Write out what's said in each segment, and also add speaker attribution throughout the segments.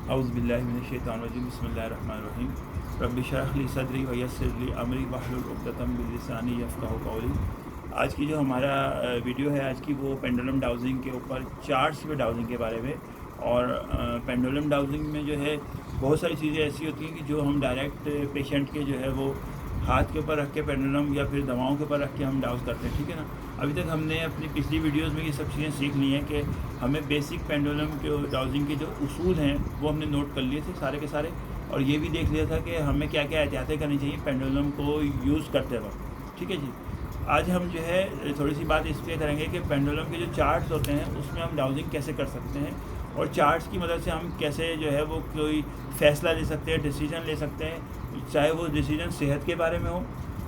Speaker 1: اعوذ باللہ من الشیطان الرجیم بسم اللہ الرحمن الرحیم رب اشرح لی صدری ویسر لی امری واحلل عقدۃ من لسانی یفقہوا قولی۔ آج کی جو ہمارا ویڈیو ہے آج کی وہ پینڈولم ڈاؤزنگ کے اوپر چارٹس پہ ڈاؤزنگ کے بارے میں، اور پینڈولم ڈاؤزنگ میں جو ہے بہت ساری چیزیں ایسی ہوتی ہیں کہ جو ہم ڈائریکٹ پیشنٹ کے جو ہے وہ ہاتھ کے اوپر رکھ کے پینڈولم یا پھر دواؤں کے اوپر رکھ کے ہم ڈاؤز کرتے ہیں، ٹھیک ہے نا۔ ابھی تک ہم نے اپنی پچھلی ویڈیوز میں یہ سب چیزیں سیکھ لی ہیں کہ ہمیں بیسک پینڈولم کے ڈاؤزنگ کے جو اصول ہیں وہ ہم نے نوٹ کر لیے تھے سارے کے سارے، اور یہ بھی دیکھ لیا تھا کہ ہمیں کیا کیا احتیاطیں کرنی چاہیے پینڈولم کو یوز کرتے وقت، ٹھیک ہے جی۔ آج ہم جو ہے تھوڑی سی بات اس پہ کریں گے کہ پینڈولم کے جو چارٹس ہوتے ہیں اس میں ہم ڈاؤزنگ کیسے کر سکتے ہیں، اور چارٹس کی مدد سے ہم کیسے جو ہے وہ کوئی فیصلہ لے سکتے ہیں، ڈیسیجن لے سکتے ہیں، چاہے وہ ڈیسیجن صحت کے بارے میں ہو،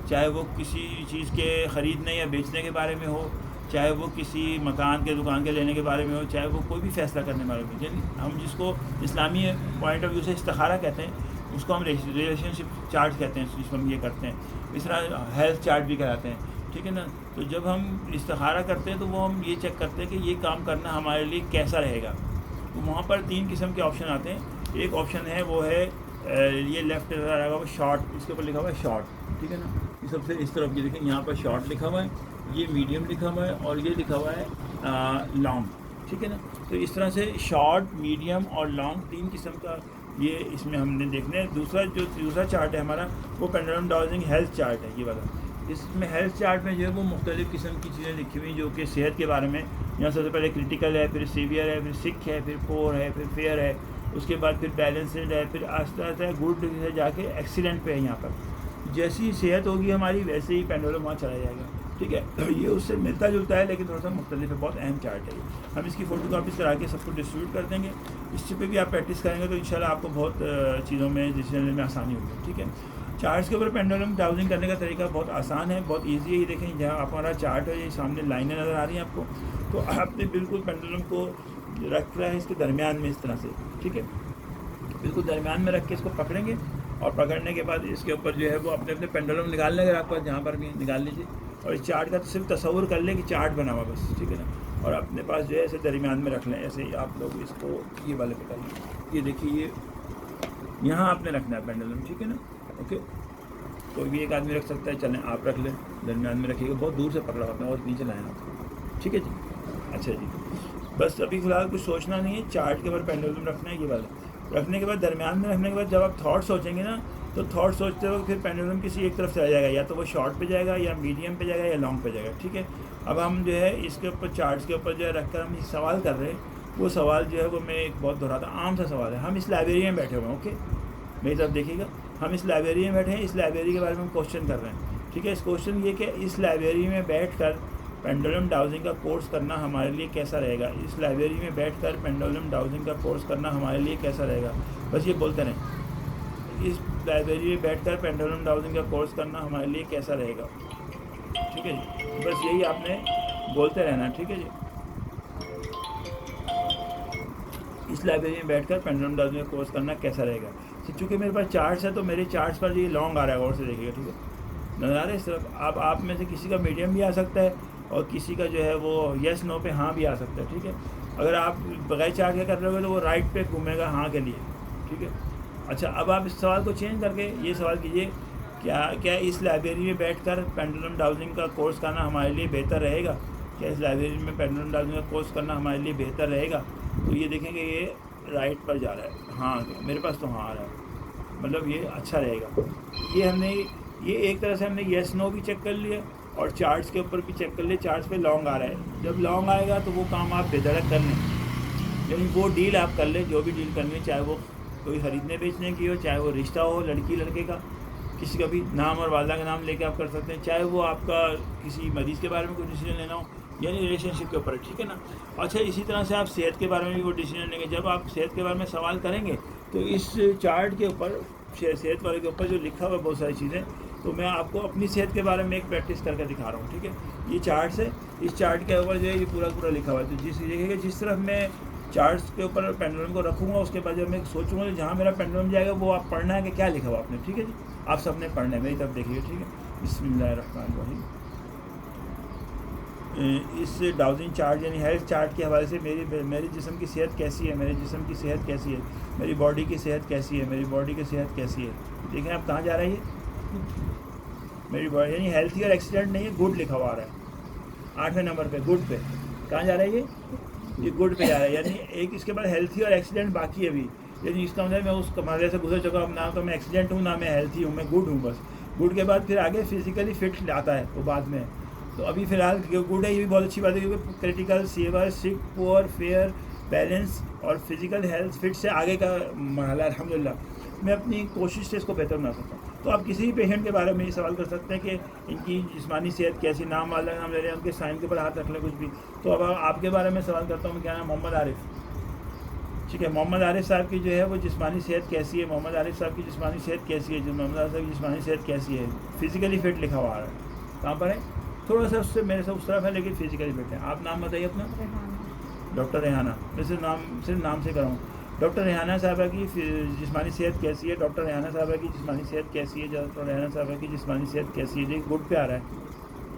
Speaker 1: چاہے وہ کسی چیز کے خریدنے یا بیچنے کے بارے میں ہو، چاہے وہ کسی مکان کے دکان کے لینے کے بارے میں ہو، چاہے وہ کوئی بھی فیصلہ کرنے والے میں، یعنی ہم جس کو اسلامی پوائنٹ آف ویو سے استخارہ کہتے ہیں اس کو ہم ریلیشن شپ چارٹ کہتے ہیں، جس کو ہم یہ کرتے ہیں۔ اس طرح ہیلتھ چارٹ بھی کراتے ہیں، ٹھیک ہے نا۔ تو جب ہم استخارہ کرتے ہیں تو وہ ہم یہ چیک کرتے ہیں کہ یہ کام کرنا ہمارے لیے کیسا رہے گا۔ تو وہاں پر 3 قسم کے آپشن آتے ہیں۔ ایک آپشن ہے وہ ہے یہ لیفٹ رہے گا وہ شارٹ، اس کے اوپر لکھا ہوا ہے شارٹ، ٹھیک ہے نا۔ یہ سب سے اس طرف یہ دیکھیں یہاں پر شارٹ لکھا ہوا ہے، یہ میڈیم لکھا ہوا ہے، اور یہ لکھا ہوا ہے لانگ، ٹھیک ہے نا۔ تو اس طرح سے شارٹ، میڈیم اور لانگ 3 قسم کا یہ اس میں ہم نے دیکھنا ہے۔ دوسرا چارٹ ہے ہمارا وہ پینڈولم ڈاؤزنگ ہیلتھ چارٹ ہے، یہ والا۔ اس میں ہیلتھ چارٹ میں جو ہے وہ مختلف قسم کی چیزیں لکھی ہوئی جو کہ صحت کے بارے میں، یہاں سب سے پہلے کرٹیکل ہے، پھر سیویئر ہے، پھر سک ہے، پھر پور ہے، پھر فیئر ہے، اس کے بعد پھر بیلنسڈ ہے، پھر آہستہ آہستہ گڈ سے جا کے ایکسیلنٹ پہ ہے۔ یہاں پر جیسی صحت ہوگی ہماری ویسے ہی پینڈولم وہاں چلا جائے گا، ٹھیک ہے۔ یہ اس سے ملتا جلتا ہے لیکن تھوڑا سا مختلف ہے، بہت اہم چارٹ ہے یہ۔ ہم اس کی فوٹو کاپیز کرا کے سب کو ڈسٹریبیوٹ کر دیں گے، اس پہ بھی آپ پریکٹس کریں گے تو انشاءاللہ آپ کو بہت چیزوں میں ڈیسیژن لینے میں آسانی ہوگی، ٹھیک ہے۔ چارٹس کے اوپر پینڈولم ڈاؤزنگ کرنے کا طریقہ بہت آسان ہے، بہت ایزی ہے۔ یہ دیکھیں جہاں آپ ہمارا چارٹ ہے، یہ سامنے لائنیں نظر آ رہی ہیں آپ کو، تو آپ نے بالکل پینڈولم کو رکھ رہا ہے اس کے درمیان میں اس طرح سے، ٹھیک ہے۔ بالکل درمیان میں رکھ کے اس کو پکڑیں گے، اور پکڑنے کے بعد اس کے اوپر جو ہے وہ اپنے اپنے پینڈولم نکال لیں، اگر آپ پاس جہاں پر بھی نکال لیجیے، اور اس چارٹ کا صرف تصور کر لیں کہ چارٹ بنا ہوا بس، ٹھیک ہے نا۔ اور اپنے پاس جو ہے ایسے درمیان میں رکھ لیں، ایسے ہی آپ لوگ اس کو یہ والے پہ کر لیں۔ یہ دیکھیے یہ یہاں آپ نے رکھنا ہے پینڈولم، ٹھیک ہے نا، اوکے۔ کوئی بھی ایک آدمی رکھ سکتا ہے، چلیں آپ رکھ لیں، درمیان میں رکھیے گا، بہت دور سے پکڑا ہوتا ہے اور نیچے لائیں آپ، ٹھیک ہے جی۔ اچھا جی، بس ابھی فی الحال کچھ سوچنا نہیں ہے، چارٹ کے اوپر پینڈولم رکھنا ہے، یہ والا رکھنے کے بعد درمیان میں رکھنے کے بعد جب آپ تھاٹ سوچیں گے نا تو تھاٹ سوچتے وقت پھر پینڈولم کسی ایک طرف چلا جائے گا، یا تو وہ شارٹ پہ جائے گا، یا میڈیم پہ جائے گا، یا لانگ پہ جائے گا، ٹھیک ہے۔ اب ہم جو ہے اس کے اوپر چارٹس کے اوپر جو ہے رکھ کر ہم سوال کر رہے ہیں، وہ سوال جو ہے وہ میں ایک بہت دہراتا عام سا سوال ہے۔ ہم اس لائبریری میں بیٹھے ہوئے ہیں، اوکے، میری طرف دیکھیے گا، ہم اس لائبریری میں بیٹھے ہیں، اس لائبریری کے بارے میں ہم کوشچن کر رہے ہیں، ٹھیک ہے۔ اس کوشچن یہ کہ اس لائبریری میں بیٹھ کر پینڈولم ڈاؤزنگ کا کورس کرنا ہمارے لیے کیسا رہے گا، اس لائبریری میں بیٹھ کر پینڈولم ڈاؤزنگ کا کورس کرنا ہمارے لیے کیسا رہے گا، بس یہ بولتے رہیں، اس لائبریری میں بیٹھ کر پینڈولم ڈاؤزنگ کا کورس کرنا ہمارے لیے کیسا رہے گا، ٹھیک ہے جی۔ بس یہی آپ نے بولتے رہنا، ٹھیک ہے جی۔ اس لائبریری میں بیٹھ کر پینڈولم ڈاؤزنگ کا کورس کرنا کیسا رہے گا۔ چونکہ میرے پاس چارٹس ہے تو میرے چارٹس پر یہ لانگ آ رہا ہے، غور سے دیکھیے گا، ٹھیک ہے، نظر آ رہا ہے اس طرف۔ اب آپ میں سے کسی کا میڈیم بھی آ سکتا ہے، اور کسی کا جو ہے وہ یس نو پہ ہاں بھی آ سکتا ہے، ٹھیک ہے۔ اگر آپ بغیر چارٹ کے کر رہے ہو تو وہ رائٹ پہ گھومے گا ہاں کے لیے، ٹھیک ہے۔ اچھا، اب آپ اس سوال کو چینج کر کے یہ سوال کیجیے، کیا اس لائبریری میں بیٹھ کر پینڈولم ڈاؤزنگ کا کورس کرنا ہمارے لیے بہتر رہے گا، کیا اس لائبریری میں پینڈولم ڈاؤزنگ کا کورس کرنا ہمارے لیے بہتر رہے گا؟ تو یہ دیکھیں گے یہ رائٹ پر جا رہا ہے، ہاں میرے پاس تو ہاں آ رہا ہے، مطلب یہ اچھا رہے گا۔ یہ ہم نے یہ ایک طرح سے ہم نے یس نو بھی چیک کر لیا، اور چارٹس کے اوپر بھی چیک کر لیا، چارٹس پہ لانگ آ رہا ہے۔ جب لانگ آئے گا تو وہ کام آپ بے دھڑک کر لیں، یعنی وہ ڈیل آپ کر لیں جو بھی ڈیل کرنی ہے، چاہے وہ کوئی خریدنے بیچنے کی ہو، چاہے وہ رشتہ ہو لڑکی لڑکے کا، کسی کا بھی نام اور والدہ کا نام لے کے آپ کر سکتے ہیں، چاہے وہ آپ کا کسی مریض کے بارے میں کوئی ڈیسیجن لینا ہو، یعنی ریلیشن شپ کے اوپر، ٹھیک ہے نا۔ اچھا، اسی طرح سے آپ صحت کے بارے میں بھی وہ ڈیسیجن لیں گے۔ جب آپ صحت کے بارے میں سوال کریں گے تو اس چارٹ کے اوپر، صحت والے کے اوپر جو لکھا ہوا ہے بہت ساری چیزیں، تو میں آپ کو اپنی صحت کے بارے میں ایک پریکٹس کر کے دکھا رہا ہوں، ٹھیک ہے۔ یہ چارٹس ہے، اس چارٹ کے اوپر جو ہے یہ پورا لکھا ہوا ہے، تو دیکھیے گا جس طرح میں چارٹس کے اوپر پینڈولم کو رکھوں گا، اس کے بعد جب میں سوچوں گا جہاں میرا پینڈولم جائے گا وہ آپ پڑھنا ہے کہ کیا لکھا ہوا آپ نے، ٹھیک ہے جی۔ آپ سب نے پڑھنا ہے، میری طرف دیکھیے، ٹھیک ہے۔ بسم اللہ الرحمن الرحیم۔ اس ڈاؤزنگ چارٹ یعنی ہیلتھ چارٹ کے حوالے سے میری جسم کی صحت کیسی ہے، میرے جسم کی صحت کیسی ہے، میری باڈی کی صحت کیسی ہے، میری باڈی کی صحت کیسی ہے. دیکھیں آپ کہاں جا رہا ہے یہ میری باڈی، یعنی ہیلتھی اور ایکسیڈنٹ نہیں ہے، گڈ لکھا ہوا آ رہا ہے 8ویں نمبر پہ، گڈ پہ. کہاں جا رہا ہے یہ گڈ پہ جا رہا ہے. یعنی ایک اس کے بعد ہیلتھی اور ایکسیڈنٹ باقی ہے ابھی. یعنی اس کا مطلب میں اس مرحلے سے گزر چکا ہوں، نہ تو میں ایکسیڈنٹ ہوں نہ میں ہیلتھی ہوں، میں گڈ ہوں بس. گڈ کے بعد پھر آگے فزیکلی فٹ آتا ہے وہ بعد میں. تو ابھی فی الحال گڈ ہے، یہ بھی بہت اچھی بات ہے کیونکہ کریٹیکل، سیور، سک، پور، فیئر، بیلنس اور فزیکل ہیلتھ فٹ سے آگے کا مرحلہ الحمدللہ. میں اپنی کوشش سے اس کو بہتر بنا سکتا ہوں. تو آپ کسی بھی پیشنٹ کے بارے میں یہ سوال کر سکتے ہیں کہ ان کی جسمانی صحت کیسی، نام والا نام لے رہے ہیں، ان کے سائن کے اوپر ہاتھ رکھ لیں کچھ بھی. تو اب آپ کے بارے میں سوال کرتا ہوں، کیا نام؟ محمد عارف. ٹھیک ہے، محمد عارف صاحب کی جو ہے وہ جسمانی صحت کیسی ہے؟ محمد عارف صاحب کی جسمانی صحت کیسی ہے؟ محمد عارف صاحب کی جسمانی صحت کیسی ہے؟ فزیکلی فٹ لکھا ہوا آ رہا ہے. کہاں پر ہے؟ تھوڑا سا اس سے میرے سے اس طرف ہے لیکن فزیکلی فٹ ہے. آپ نام بتائیے اپنا. ڈاکٹر ریحانہ. میں صرف نام سے کراؤں. ڈاکٹر ریحانہ صاحبہ کی جسمانی صحت کیسی ہے؟ ڈاکٹر ریحانہ صاحبہ کی جسمانی صحت کیسی ہے؟ ڈاکٹر ریحانہ صاحبہ کی جسمانی صحت کیسی ہے؟ دیکھ گڈ پہ آ رہا ہے.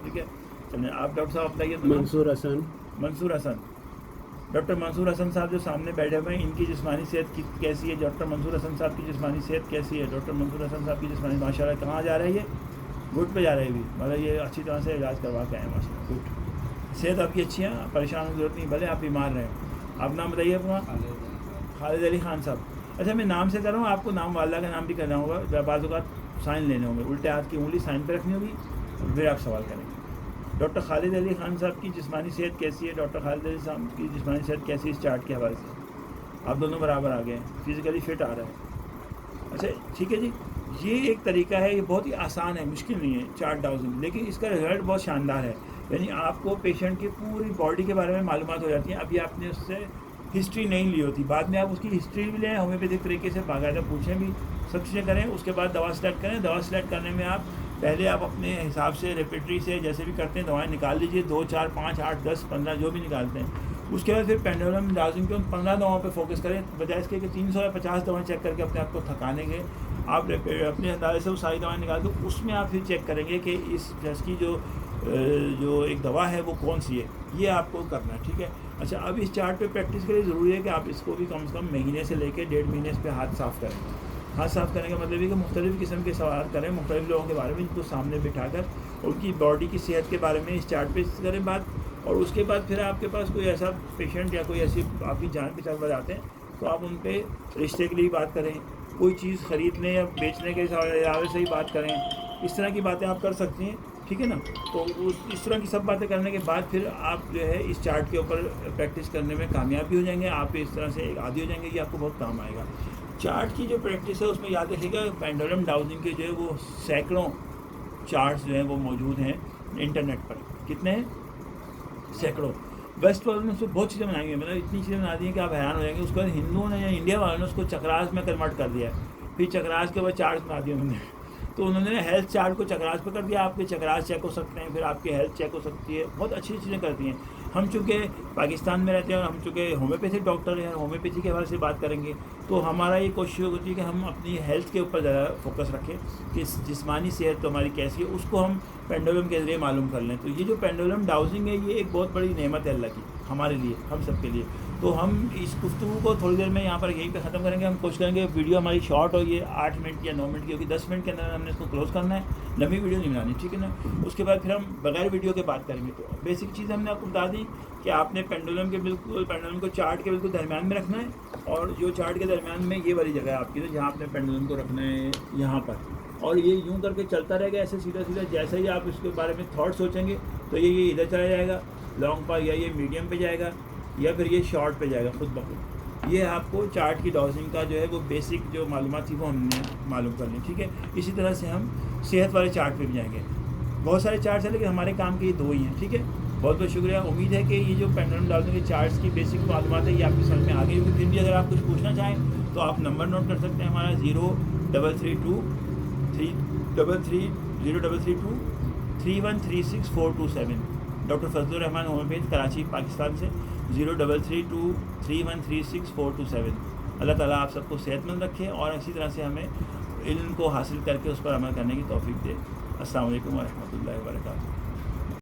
Speaker 1: ٹھیک ہے، چلیں آپ ڈاکٹر صاحب بتائیے.
Speaker 2: منصور حسن.
Speaker 1: منصور حسن. ڈاکٹر منصور حسن صاحب جو سامنے بیٹھے ہوئے ہیں، ان کی جسمانی صحت کیسی ہے؟ ڈاکٹر منصور حسن صاحب کی جسمانی صحت کیسی ہے؟ ڈاکٹر منصور حسن صاحب کی جسمانی، ماشاء اللہ. کہاں جا رہا ہے یہ؟ گڈ پہ جا رہا ہے بھی. مطلب یہ اچھی طرح سے علاج کروا کے آئے ماشاء اللہ. گڈ. صحت آپ کی اچھی ہے، پریشان کی ضرورت نہیں، بھلے آپ بیمار رہیں. آپ نام بتائیے اپنا. خالد علی خان صاحب. اچھا میں نام سے کر رہا ہوں، آپ کو نام والدہ کا نام بھی کرنا ہوگا. بعض اوقات سائن لینے ہوں گے، الٹے ہاتھ کی انگلی سائن پہ رکھنی ہوگی اور پھر آپ سوال کریں گے. ڈاکٹر خالد علی خان صاحب کی جسمانی صحت کیسی ہے؟ ڈاکٹر خالد علی صاحب کی جسمانی صحت کیسی ہے اس چارٹ کے حوالے سے؟ آپ دونوں برابر آ گئے ہیں، فزیکلی فٹ آ رہا ہے. اچھا ٹھیک ہے جی. یہ ایک طریقہ ہے، یہ بہت ہی آسان ہے، مشکل نہیں ہے چارٹ ڈاؤزنگ، لیکن اس کا رزلٹ بہت شاندار ہے. یعنی آپ کو پیشنٹ کی پوری باڈی کے بارے میں معلومات ہو جاتی ہیں. ابھی آپ نے اس سے ہسٹری نہیں لی ہوتی، بعد میں آپ اس کی ہسٹری بھی لیں، ہومیوپیتھک طریقے سے باقاعدہ پوچھیں بھی، سب چیزیں کریں. اس کے بعد دوا سلیکٹ کریں. دوا سلیکٹ کرنے میں آپ پہلے آپ اپنے حساب سے ریپیٹری سے جیسے بھی کرتے ہیں دوائیں نکال لیجیے، 2 4 5 8 10 15 جو بھی نکالتے ہیں. اس کے بعد پھر پینڈولم ڈاؤزنگ کے ان 15 دواؤں پہ فوکس کریں، بجائے اس کے کہ 300 یا 50 دوائیں چیک کر کے اپنے آپ کو تھکانے کے. آپ اپنے اندازے سے وہ ساری دوائیں نکال دو، اس میں آپ پھر چیک کریں گے کہ اس جس کی جو ایک دوا ہے وہ کون سی ہے. یہ آپ کو کرنا ہے. ٹھیک ہے. اچھا اب اس چارٹ پہ پریکٹس کے لیے ضروری ہے کہ آپ اس کو بھی کم سے کم مہینے سے لے کے 1.5 مہینے پہ ہاتھ صاف کریں. ہاتھ صاف کرنے کا مطلب یہ کہ مختلف قسم کے سوال کریں، مختلف لوگوں کے بارے میں، ان کو سامنے بٹھا کر ان کی باڈی کی صحت کے بارے میں اس چارٹ پہ کریں بات. اور اس کے بعد پھر آپ کے پاس کوئی ایسا پیشنٹ یا کوئی ایسی آپ کی جان پہچان پر آتے ہیں تو آپ ان پہ رشتے کے لیے بات کریں، کوئی چیز خریدنے یا بیچنے کے ارادے سے ہی بات کریں. اس طرح کی باتیں آپ کر سکتی ہیں. ٹھیک ہے نا. تو اس طرح کی سب باتیں کرنے کے بعد پھر آپ جو ہے اس چارٹ کے اوپر پریکٹس کرنے میں کامیاب بھی ہو جائیں گے. آپ اس طرح سے ایک عادی ہو جائیں گے، یہ آپ کو بہت کام آئے گا. چارٹ کی جو پریکٹس ہے اس میں یاد رکھیے گا، پینڈولم ڈاؤزنگ کے جو ہے وہ سینکڑوں چارٹس جو ہیں وہ موجود ہیں انٹرنیٹ پر. کتنے ہیں؟ سینکڑوں. ویسٹ والوں نے اس کو بہت چیزیں بنائی ہیں، مطلب اتنی چیزیں بنا دی ہیں کہ آپ حیران ہو جائیں گے. اس کے بعد ہندوؤں نے یا انڈیا والوں نے اس کو چکراس میں کنورٹ کر دیا ہے. پھر چکراس کے بعد چارٹس بنا دیے انہوں نے. تو انہوں نے ہیلتھ چارٹ کو چکراس پہ کر دیا. آپ کے چکراس چیک ہو سکتے ہیں، پھر آپ کی ہیلتھ چیک ہو سکتی ہے. بہت اچھی چیزیں کرتی ہیں. ہم چونکہ پاکستان میں رہتے ہیں اور ہم چونکہ ہومیوپیتھک ڈاکٹر ہیں، ہومیوپیتھی کے حوالے سے بات کریں گے، تو ہمارا یہ کوشش ہوتی ہے کہ ہم اپنی ہیلتھ کے اوپر زیادہ فوکس رکھیں کہ جسمانی صحت تو ہماری کیسی ہے، اس کو ہم پینڈولم کے ذریعے معلوم کر لیں. تو یہ جو پینڈولم ڈاؤزنگ ہے یہ ایک بہت بڑی نعمت ہے اللہ کی ہمارے لیے، ہم سب کے لیے. تو ہم اس گفتگو کو تھوڑی دیر میں یہاں پر یہیں پہ ختم کریں گے. ہم کوشش کریں گے ویڈیو ہماری شارٹ ہو، یہ 8 منٹ یا 9 منٹ کی ہوگی. 10 منٹ کے اندر ہم نے اس کو کلوز کرنا ہے، لمبی ویڈیو نہیں بنانی. ٹھیک ہے نا. اس کے بعد پھر ہم بغیر ویڈیو کے بات کریں گے. تو بیسک چیز ہم نے آپ کو بتا دی کہ آپ نے پینڈولم کو چارٹ کے بالکل درمیان میں رکھنا ہے، اور جو چارٹ کے درمیان میں یہ والی جگہ ہے آپ کی جہاں آپ نے پینڈولم کو رکھنا ہے یہاں پر، اور یہ یوں کر کے چلتا رہے گا ایسے سیدھا سیدھا. جیسے ہی آپ اس کے بارے میں تھاٹ سوچیں گے تو یہ ادھر چلا جائے گا لانگ پر، یا یہ میڈیم پہ جائے گا، یا پھر یہ شارٹ پہ جائے گا خود بخود. یہ آپ کو چارٹ کی ڈاؤزنگ کا جو ہے وہ بیسک جو معلومات تھی وہ ہم نے معلوم کر لی. ٹھیک ہے. اسی طرح سے ہم صحت والے چارٹ پہ بھی جائیں گے. بہت سارے چارٹس ہیں لیکن ہمارے کام کے یہ 2 ہی ہیں. ٹھیک ہے. بہت بہت شکریہ. امید ہے کہ یہ جو پینڈولم ڈاؤزنگ کے چارٹس کی بیسک معلومات ہے یہ آپ کی سمجھ میں آ گئی ہوگی. پھر بھی اگر آپ کچھ پوچھنا چاہیں تو آپ نمبر نوٹ کر سکتے ہیں ہمارا 0332 0332 3136427. ڈاکٹر فضل الرحمان ہومیوپیتھ کراچی پاکستان سے 0332 3136427. اللہ تعالیٰ آپ سب کو صحت مند رکھے اور اسی طرح سے ہمیں علم کو حاصل کر کے اس پر عمل کرنے کی توفیق دے. السلام علیکم ورحمۃ اللہ وبرکاتہ.